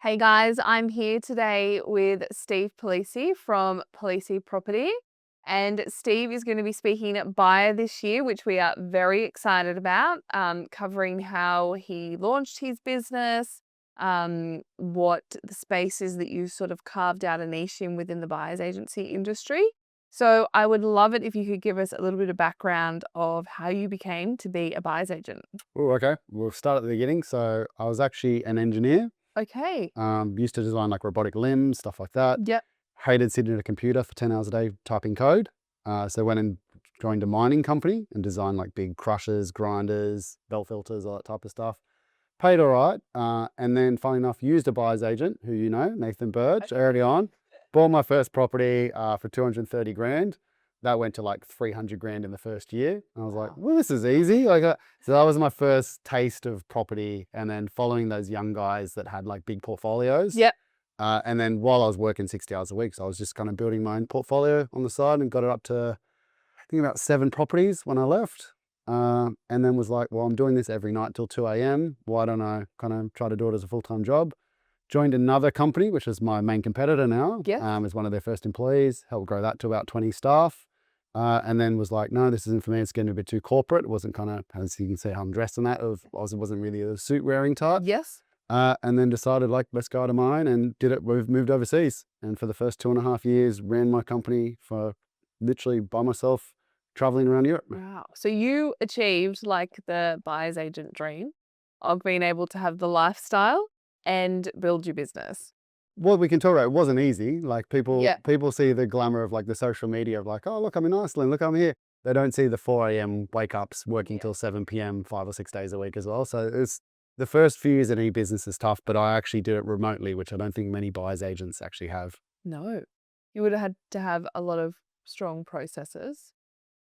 Hey guys, I'm here today with Steve Palise from Palise Property. And Steve is going to be speaking at Buyer this year, which we are very excited about, covering how he launched his business, what the space is that you sort of carved out a niche in within the buyer's agency industry. So I would love it if you could give us a little bit of background of how you became to be a buyer's agent. Oh, okay. We'll start at the beginning. So I was actually an engineer. Okay. Used to design like robotic limbs, stuff like that. Yep. Hated sitting at a computer for 10 hours a day typing code. So went and joined a mining company and designed like big crushers, grinders, belt filters, all that type of stuff. Paid all right. And then funny enough, used a buyer's agent who you know, Nathan Burge, early on. Bought my first property for 230 grand. That went to like 300 grand in the first year. I was like, Wow. well, this is easy. So that was my first taste of property. And then following those young guys that had like big portfolios. Yep. And then while I was working 60 hours a week, so I was just kind of building my own portfolio on the side and got it up to, I think, about 7 properties when I left. And then was like, well, I'm doing this every night till 2 a.m. Why don't I kind of try to do it as a full-time job? Joined another company, which is my main competitor now, Yes. as one of their first employees, helped grow that to about 20 staff. And then was like, no, this isn't for me. It's getting a bit too corporate. It wasn't kind of, as you can see how I'm dressed in that, I wasn't really a suit wearing type. Yes. And then decided like, let's go to mine and did it. We've moved overseas. And for the first 2.5 years, ran my company for literally by myself, traveling around Europe. Wow. So you achieved like the buyer's agent dream of being able to have the lifestyle and build your business. Well, we can talk about it. It wasn't easy. Like Yeah. people see the glamour of like the social media of like, oh, look, I'm in Iceland. Look, I'm here. They don't see the 4 a.m. wake ups, working Yeah. till 7 p.m., 5 or 6 days a week as well. So it's the first few years in e-business is tough, but I actually did it remotely, which I don't think many buyers agents actually have. No. You would have had to have a lot of strong processes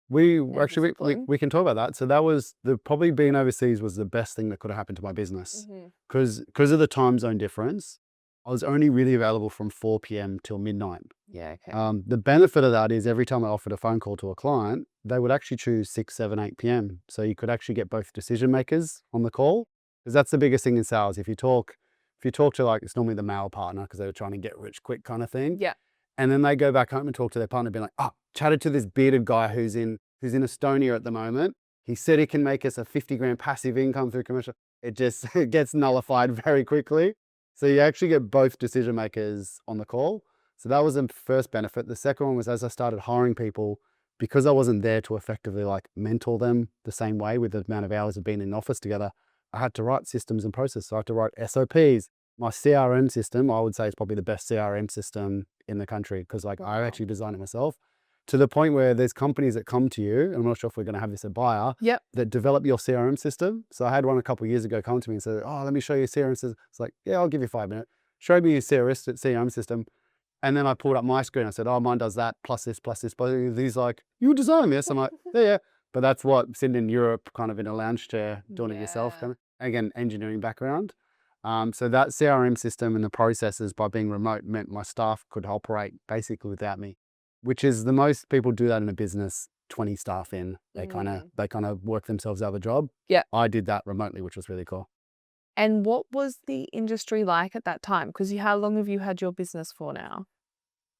We and actually discipline. we can talk about that. So that was probably being overseas was the best thing that could have happened to my business Hmm. because of the time zone difference. I was only really available from 4 p.m. till midnight. Yeah. Okay. The benefit of that is every time I offered a phone call to a client, they would actually choose 6, 7, 8 p.m. So you could actually get both decision makers on the call. Because that's the biggest thing in sales. If you talk to like, it's normally the male partner because they were trying to get rich quick kind of thing. Yeah. And then they go back home and talk to their partner, being like, oh, chatted to this bearded guy who's in Estonia at the moment. He said he can make us a 50 grand passive income through commercial. It just it gets nullified very quickly. So you actually get both decision makers on the call. So that was the first benefit. The second one was as I started hiring people, because I wasn't there to effectively like mentor them the same way with the amount of hours of being in office together, I had to write systems and processes. So I had to write SOPs. My CRM system, I would say, is probably the best CRM system in the country because like I Wow. actually designed it myself to the point where there's companies that come to you, and I'm not sure if we're going to have this at Buyer, Yep. that develop your CRM system. So I had one a couple of years ago come to me and say, oh, let me show you a CRM system. It's like, yeah, I'll give you 5 minutes. Showed me your CRM system. And then I pulled up my screen. I said, oh, mine does that, plus this, plus this. But he's like, you designing this? I'm like, yeah, yeah. But that's what sitting in Europe, kind of in a lounge chair, doing it yourself. Yeah. Kind of. Again, engineering background. So that CRM system and the processes by being remote meant my staff could operate basically without me, which is the most people do that in a business, 20 staff in, Mm. they kind of work themselves out of a job. Yeah. I did that remotely, which was really cool. And what was the industry like at that time? Because how long have you had your business for now?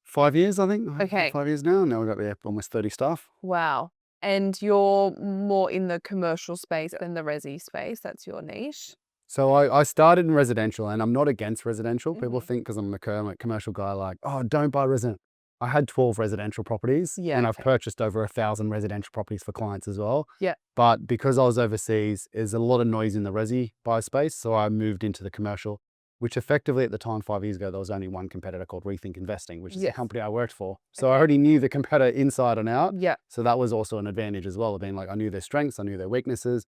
5 years, I think. Okay. 5 years now. Now we've got almost 30 staff. Wow. And you're more in the commercial space than the resi space. That's your niche. So I started in residential, and I'm not against residential. People Hmm. think because I'm a commercial guy, like, oh, don't buy resident. I had 12 residential properties, Yeah. and I've Okay. purchased over 1,000 residential properties for clients as well. Yeah. But because I was overseas, there's a lot of noise in the resi buy space, so I moved into the commercial, which effectively at the time, 5 years ago, there was only one competitor called Rethink Investing, which is the Yes. company I worked for. So I Okay. already knew the competitor inside and out. Yeah. So that was also an advantage as well, of being like, I knew their strengths, I knew their weaknesses.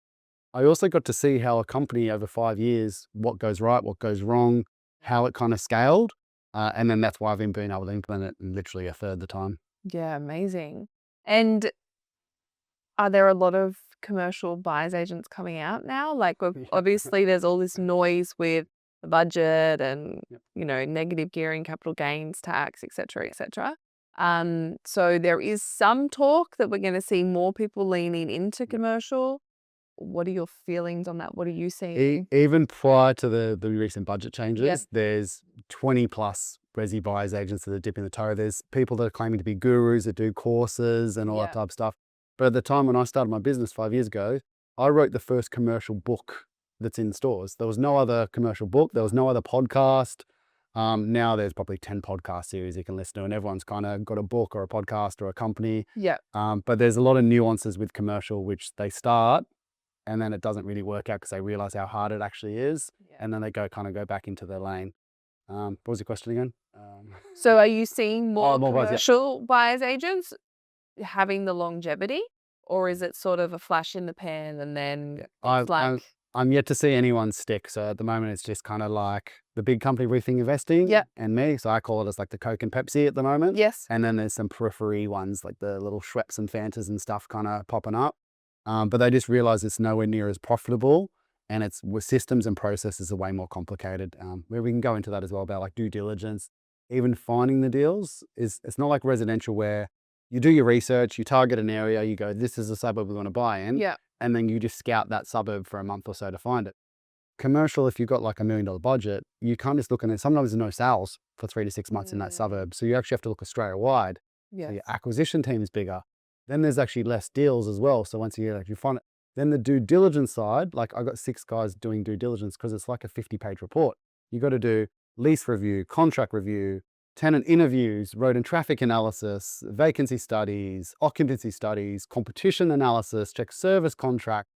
I also got to see how a company over 5 years, what goes right, what goes wrong, how it kind of scaled. And then that's why I've been able to implement it in literally a third the time. Yeah. Amazing. And are there a lot of commercial buyers agents coming out now? Like, Yeah. obviously, there's all this noise with the budget and, Yep. negative gearing, capital gains tax, et cetera, et cetera. So there is some talk that we're going to see more people leaning into Yep. commercial. What are your feelings on that? What are you seeing? Even prior to the recent budget Yep. changes, there's 20 plus resi buyers agents that are dipping the toe. There's people that are claiming to be gurus that do courses and all that Yep. type of stuff. But at the time when I started my business 5 years ago, I wrote the first commercial book that's in stores. There was no other commercial book. There was no other podcast. Now there's probably 10 podcast series you can listen to, and everyone's kind of got a book or a podcast or a company. Yep. But there's a lot of nuances with commercial, which they start and then it doesn't really work out because they realize how hard it actually is. Yeah. And then they go back into their lane. What was your question again? So are you seeing more more buyers, yeah. commercial buyers agents having the longevity, or is it sort of a flash in the pan and then it's like... I'm yet to see anyone stick. So at the moment, it's just kind of like the big company Rethink Investing Yep. and me. So I call it as like the Coke and Pepsi at the moment. Yes. And then there's some periphery ones like the little Schweppes and Fantas and stuff kind of popping up. But they just realize it's nowhere near as profitable, and it's with systems and processes are way more complicated. Where we can go into that as well about like due diligence, even finding the deals it's not like residential where you do your research, you target an area, you go, this is a suburb we want to buy in. Yeah. And then you just scout that suburb for a month or so to find it. Commercial, if you've got like $1 million budget, you can't just look at it. Sometimes there's no sales for 3 to 6 months in that suburb. So you actually have to look Australia wide. Yeah. So your acquisition team is bigger. Then there's actually less deals as well. So once you find it, then the due diligence side, like I got 6 guys doing due diligence because it's like a 50-page report. You got to do lease review, contract review, tenant interviews, road and traffic analysis, vacancy studies, occupancy studies, competition analysis, check service contract.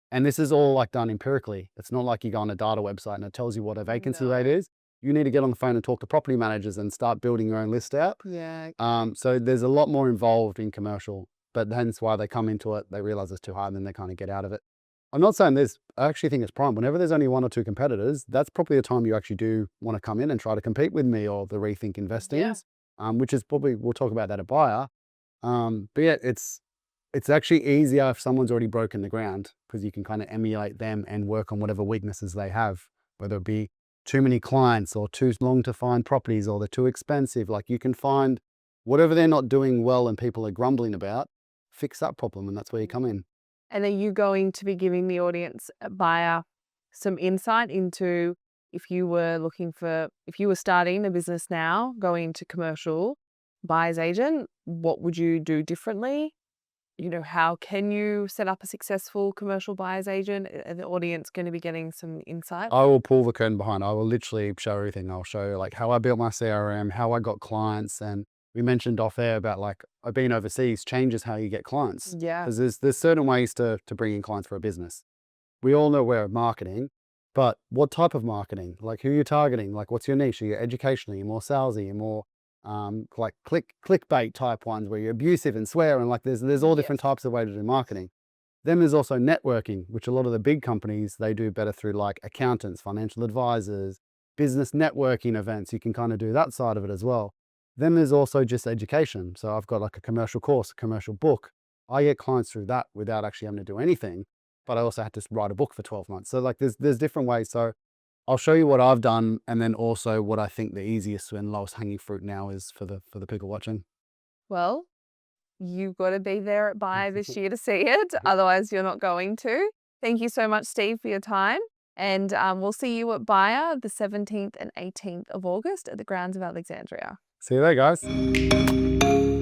And this is all like done empirically. It's not like you go on a data website and it tells you what a vacancy rate is. You need to get on the phone and talk to property managers and start building your own list out. Yeah. So there's a lot more involved in commercial, but hence why they come into it, they realize it's too hard and then they kind of get out of it. I'm not saying this, I actually think it's prime. Whenever there's only 1 or 2 competitors, that's probably the time you actually do want to come in and try to compete with me or the Rethink Investings, which is probably, we'll talk about that at buyer. But yeah, it's actually easier if someone's already broken the ground because you can kind of emulate them and work on whatever weaknesses they have, whether it be too many clients or too long to find properties or they're too expensive. Like you can find whatever they're not doing well and people are grumbling about, fix that problem, and that's where you come in. And are you going to be giving the audience buyer some insight into if you were starting a business now, going to commercial buyer's agent, what would you do differently? How can you set up a successful commercial buyer's agent? Are the audience going to be getting some insight? I will pull the curtain behind. I will literally show everything. I'll show like how I built my CRM, how I got clients. And we mentioned off air about like I've been overseas changes how you get clients. Yeah. Because there's certain ways to bring in clients for a business. We all know we're marketing, but what type of marketing? Like who you're targeting? Like what's your niche? Are you educational? Are you more salesy? Are you more like clickbait type ones where you're abusive and swear and like there's all different types of ways to do marketing. Then there's also networking, which a lot of the big companies, they do better through like accountants, financial advisors, business networking events. You can kind of do that side of it as well. Then there's also just education. So I've got like a commercial course, a commercial book. I get clients through that without actually having to do anything, but I also had to write a book for 12 months. So like there's different ways. So I'll show you what I've done and then also what I think the easiest and lowest hanging fruit now is for the people watching. Well, you've got to be there at buyer this year to see it. Otherwise, you're not going to. Thank you so much, Steve, for your time. And we'll see you at buyer the 17th and 18th of August at the grounds of Alexandria. See you there, guys.